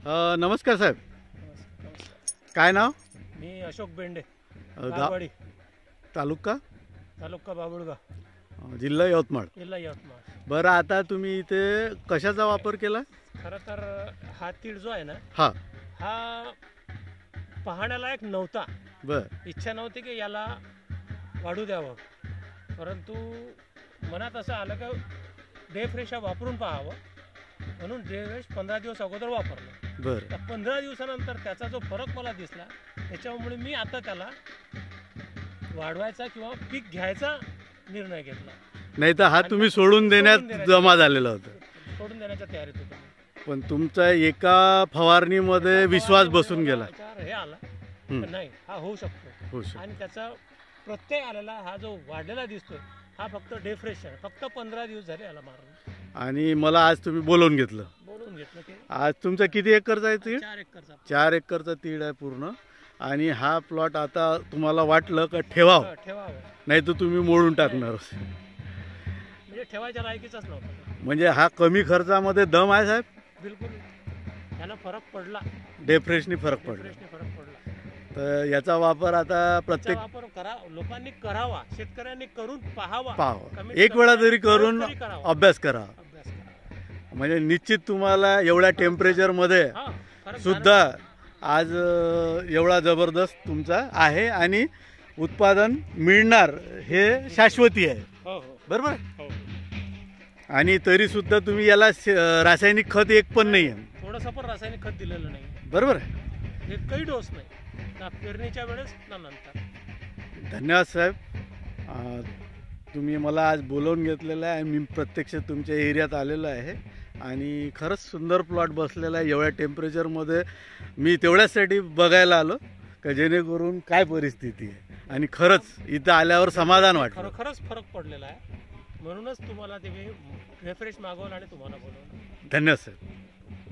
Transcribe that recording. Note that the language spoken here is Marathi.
नमस्कार साहेब, काय नाव? मी अशोक बेंडे, गाव, गारवाडी तालुका तालुका बाबुळगाव, जिल्हा यवतमाळ. जिल्हा यवतमाळ. बरं, आता तुम्ही इथे कशाचा वापर केला? खरं तर हा तीळ जो आहे ना, हा, हा पाहण्यालायक नव्हता. बर, इच्छा नव्हती की याला वाढू द्यावं, परंतु मनात असं आलं का डे फ्रेश वापरून पाहावं, म्हणून डे फ्रेश 15 दिवस अगोदर वापरलं. बर. तर 15 दिवसानंतर त्याचा जो फरक मला दिसला, त्याच्यामुळे मी आता त्याला वाढवायचा किंवा पीक घ्यायचा निर्णय घेतला. नाही तर हा तुम्ही सोडून देण्यात जमा झालेला होता. सोडून देण्याच्या तयारीत होतो. पण तुमचा एका फवारणीमध्ये विश्वास बसून गेला. हे आला पण नाही, हा होऊ शकतो. होऊ शकतो. आणि त्याचा प्रत्यय आलेला हा जो वाढलेला दिसतोय, हा फक्त डे फ्रेश आहे. फक्त 15 दिवस झाले याला मारून. आणि मला आज तुम्ही बोलवून घेतलं. बोलून घेतलं की आज तुमचा किती एकरचा आहे तीळ? 4 एकरचा. 4 एकरचा तीळ आहे पूर्ण. आणि हा प्लॉट आता तुम्हाला वाटलं का ठेवावं, ठेवावं, नाही तर तुम्ही मोडून टाकणार. म्हणजे ठेवायच्या लायकीचाच नव्हता. म्हणजे हा कमी खर्चामध्ये दम आहे साहेब. बिलकुल याला फरक पडला. डे फ्रेशनी फरक पडला. फ्रेशने फरक पडला. तर याचा वापर आता प्रत्येक वापर करा, लोकांनी करावा, शेतकऱ्यांनी करून पाहावा. एक वेळा जरी करून करावा, अभ्यास करा. अभ्यास करा. म्हणजे निश्चित तुम्हाला एवढ्या टेम्परेचरमध्ये हा, फरक सुद्धा आज एवढा जबरदस्त तुमचा आहे आणि उत्पादन मिळणार हे शाश्वती आहे. हो हो बरोबर आहे. हो. आणि तरी सुद्धा तुम्ही याला रासायनिक खत एक पण नाही आहे. थोडंसं पण रासायनिक खत दिलेलं नाही. बरोबर आहे. एकही डोस नाही, ना पेरणीच्या वेळेस ना नंतर. धन्यवाद साहेब. तुम्ही मला आज बोलवून घेतलेलं आहे. मी प्रत्यक्ष तुमच्या एरियात आलेलो आहे आणि खरंच सुंदर प्लॉट बसलेला आहे. एवढ्या टेम्परेचरमध्ये मी तेवढ्यासाठी बघायला आलो का जेणेकरून काय परिस्थिती आहे. आणि खरंच इथं आल्यावर समाधान वाटलं. खरंच फरक पडलेला आहे. म्हणूनच तुम्हाला ते रिफ्रेश मागवलं आणि तुम्हाला बोलवलं. धन्यवाद साहेब.